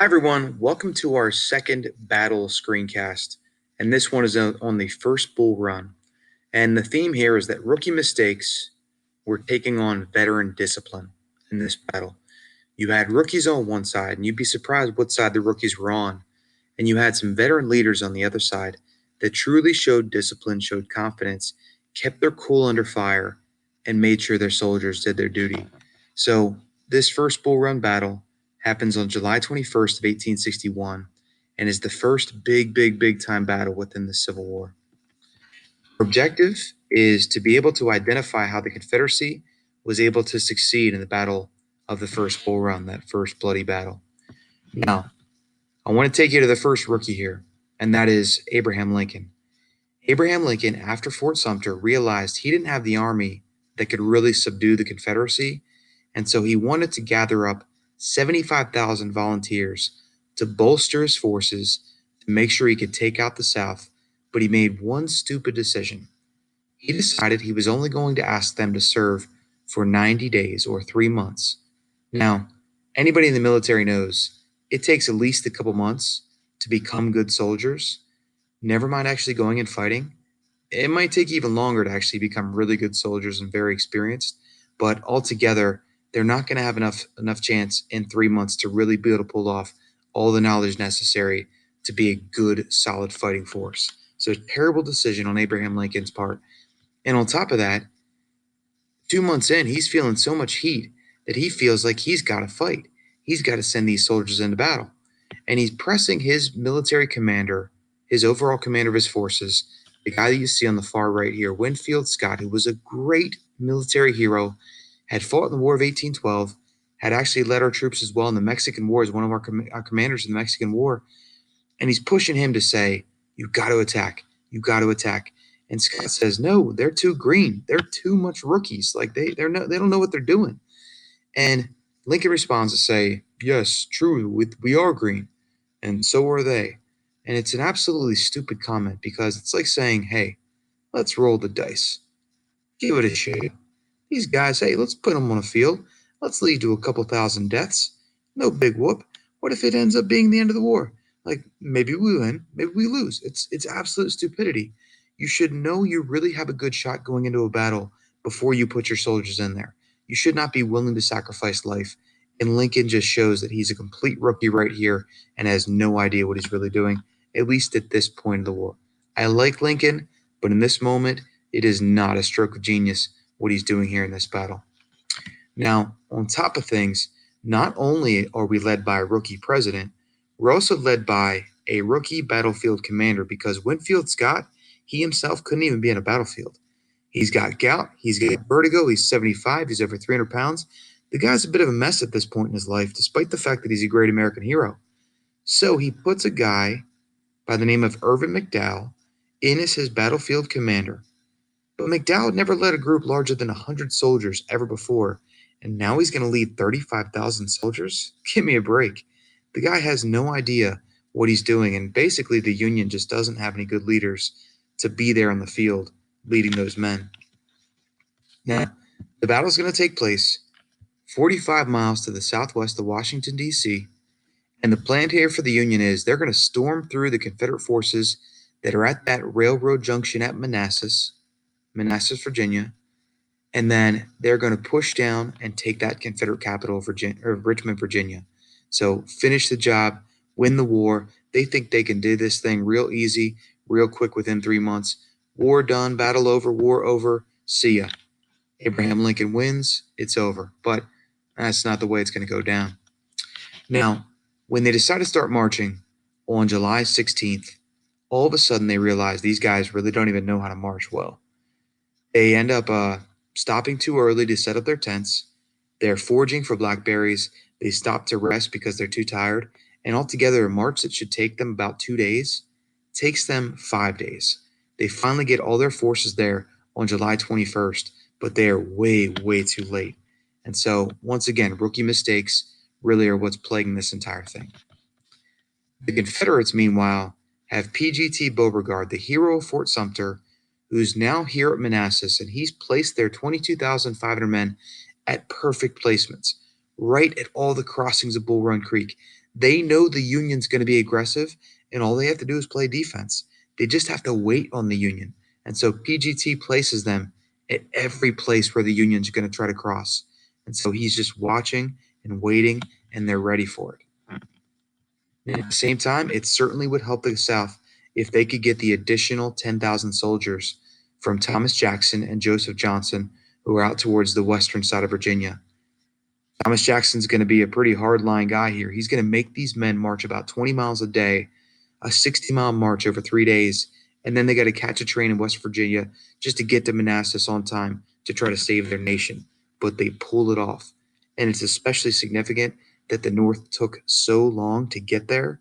Hi, everyone. Welcome to our second battle screencast. And this one is on the first Bull Run. And the theme here is that rookie mistakes were taking on veteran discipline in this battle. You had rookies on one side, and you'd be surprised what side the rookies were on. And you had some veteran leaders on the other side that truly showed discipline, showed confidence, kept their cool under fire, and made sure their soldiers did their duty. So this first Bull Run battle happens on July 21st of 1861 and is the first big time battle within the Civil War. Our objective is to be able to identify how the Confederacy was able to succeed in the Battle of the First Bull Run, that first bloody battle. Now, I want to take you to the first rookie here, and that is Abraham Lincoln. Abraham Lincoln, after Fort Sumter, realized he didn't have the army that could really subdue the Confederacy, and so he wanted to gather up 75,000 volunteers to bolster his forces to make sure he could take out the South. But he made one stupid decision. He decided he was only going to ask them to serve for 90 days or 3 months. Now, anybody in the military knows it takes at least a couple months to become good soldiers, never mind actually going and fighting. It might take even longer to actually become really good soldiers and very experienced, but altogether, they're not going to have enough chance in 3 months to really be able to pull off all the knowledge necessary to be a good, solid fighting force. So, terrible decision on Abraham Lincoln's part. And on top of that, 2 months in, he's feeling so much heat that he feels like he's got to fight. He's got to send these soldiers into battle. And he's pressing his military commander, his overall commander of his forces, the guy that you see on the far right here, Winfield Scott, who was a great military hero, had fought in the War of 1812, had actually led our troops as well in the Mexican War as one of our commanders in the Mexican War. And he's pushing him to say, "You've got to attack. You've got to attack." And Scott says, "No, they're too green. They're too much rookies. Like they don't know what they're doing." And Lincoln responds to say, "Yes, true, we are green, and so are they." And it's an absolutely stupid comment because it's like saying, "Hey, let's roll the dice. Give it a shot. These guys, hey, let's put them on a field. Let's lead to a couple thousand deaths. No big whoop. What if it ends up being the end of the war? Like maybe we win, maybe we lose. It's absolute stupidity. You should know you really have a good shot going into a battle before you put your soldiers in there. You should not be willing to sacrifice life." And Lincoln just shows that he's a complete rookie right here and has no idea what he's really doing, at least at this point of the war. I like Lincoln, but in this moment, it is not a stroke of genius what he's doing here in this battle. Now, on top of things, not only are we led by a rookie president, we're also led by a rookie battlefield commander because Winfield Scott, he himself couldn't even be in a battlefield. He's got gout, he's got vertigo, he's 75, he's over 300 pounds. The guy's a bit of a mess at this point in his life, despite the fact that he's a great American hero. So he puts a guy by the name of Irvin McDowell in as his battlefield commander. But McDowell never led a group larger than 100 soldiers ever before, and now he's going to lead 35,000 soldiers? Give me a break. The guy has no idea what he's doing, and basically the Union just doesn't have any good leaders to be there on the field leading those men. Now, the battle's going to take place 45 miles to the southwest of Washington, D.C., and the plan here for the Union is they're going to storm through the Confederate forces that are at that railroad junction at Manassas, Virginia, and then they're going to push down and take that Confederate capital of Richmond, Virginia. So finish the job, win the war. They think they can do this thing real easy, real quick within 3 months. War done, battle over, war over. See ya. Abraham Lincoln wins, it's over. But that's not the way it's going to go down. Now, when they decide to start marching on July 16th, all of a sudden they realize these guys really don't even know how to march well. They end up stopping too early to set up their tents. They're foraging for blackberries. They stop to rest because they're too tired. And altogether, a march that should take them about 2 days takes them 5 days. They finally get all their forces there on July 21st, but they are way too late. And so, once again, rookie mistakes really are what's plaguing this entire thing. The Confederates, meanwhile, have PGT Beauregard, the hero of Fort Sumter, who's now here at Manassas, and he's placed their 22,500 men at perfect placements, right at all the crossings of Bull Run Creek. They know the Union's going to be aggressive, and all they have to do is play defense. They just have to wait on the Union. And so PGT places them at every place where the Union's going to try to cross. And so he's just watching and waiting, and they're ready for it. And at the same time, it certainly would help the South if they could get the additional 10,000 soldiers from Thomas Jackson and Joseph Johnson, who are out towards the western side of Virginia. Thomas Jackson's going to be a pretty hard-line guy here. He's going to make these men march about 20 miles a day, a 60-mile march over 3 days, and then they got to catch a train in West Virginia just to get to Manassas on time to try to save their nation. But they pull it off. And it's especially significant that the North took so long to get there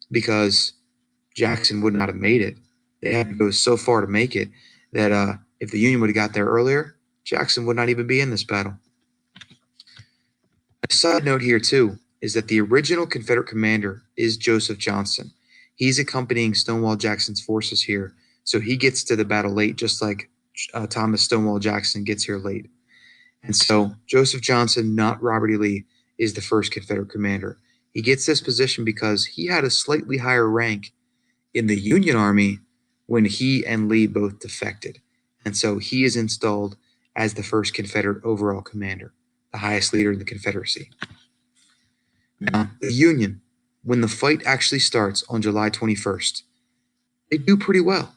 because Jackson would not have made it. They had to go so far to make it that if the Union would have got there earlier, Jackson would not even be in this battle. A side note here, too, is that the original Confederate commander is Joseph Johnson. He's accompanying Stonewall Jackson's forces here, so he gets to the battle late, just like Thomas Stonewall Jackson gets here late. And so Joseph Johnson, not Robert E. Lee, is the first Confederate commander. He gets this position because he had a slightly higher rank in the Union Army when he and Lee both defected. And so he is installed as the first Confederate overall commander, the highest leader in the Confederacy. Now, the Union, when the fight actually starts on July 21st, they do pretty well.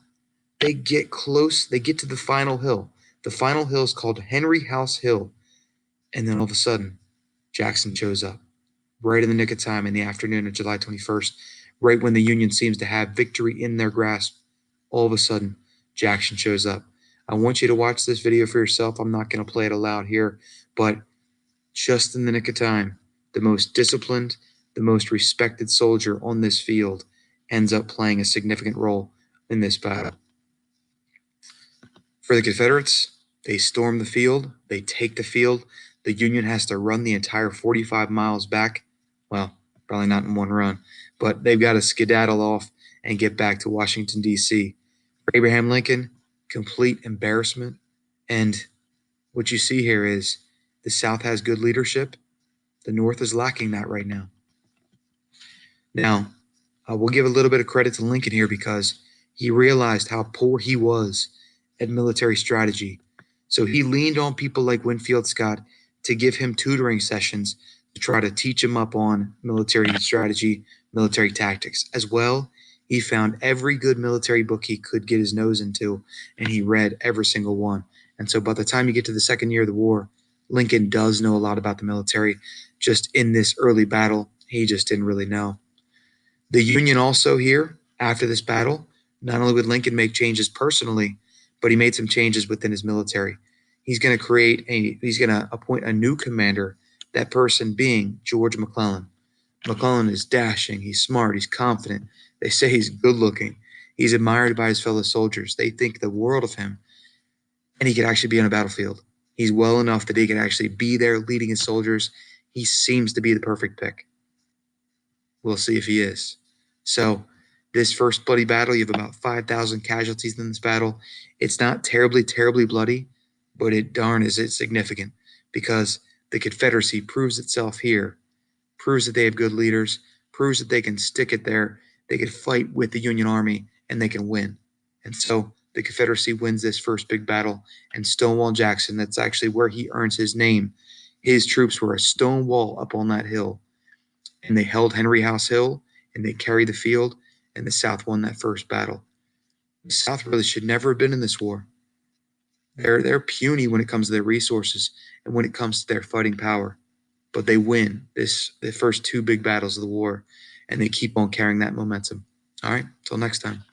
They get close, they get to the final hill. The final hill is called Henry House Hill. And then all of a sudden, Jackson shows up right in the nick of time in the afternoon of July 21st, right when the Union seems to have victory in their grasp. All of a sudden, Jackson shows up. I want you to watch this video for yourself. I'm not going to play it aloud here, but just in the nick of time, the most disciplined, the most respected soldier on this field ends up playing a significant role in this battle. For the Confederates, they storm the field, they take the field. The Union has to run the entire 45 miles back. Well, probably not in one run, but they've got to skedaddle off and get back to Washington, D.C. For Abraham Lincoln, complete embarrassment. And what you see here is the South has good leadership. The North is lacking that right now. Now, we'll give a little bit of credit to Lincoln here because he realized how poor he was at military strategy. So he leaned on people like Winfield Scott to give him tutoring sessions to try to teach him up on military strategy, military tactics. As well, he found every good military book he could get his nose into, and he read every single one. And so by the time you get to the second year of the war, Lincoln does know a lot about the military. Just in this early battle, he just didn't really know. The Union also here, after this battle, not only would Lincoln make changes personally, but he made some changes within his military. He's going to appoint a new commander, that person being George McClellan. McClellan is dashing, he's smart, he's confident. They say he's good looking. He's admired by his fellow soldiers. They think the world of him, and he could actually be on a battlefield. He's well enough that he can actually be there leading his soldiers. He seems to be the perfect pick. We'll see if he is. So this first bloody battle, you have about 5,000 casualties in this battle. It's not terribly, terribly bloody, but darn is it significant because the Confederacy proves itself here, proves that they have good leaders, proves that they can stick it there, they can fight with the Union Army, and they can win. And so the Confederacy wins this first big battle, and Stonewall Jackson, that's actually where he earns his name. His troops were a stone wall up on that hill, and they held Henry House Hill, and they carried the field, and the South won that first battle. The South really should never have been in this war. They're puny when it comes to their resources and when it comes to their fighting power, but they win the first two big battles of the war, and they keep on carrying that momentum. All right, until next time.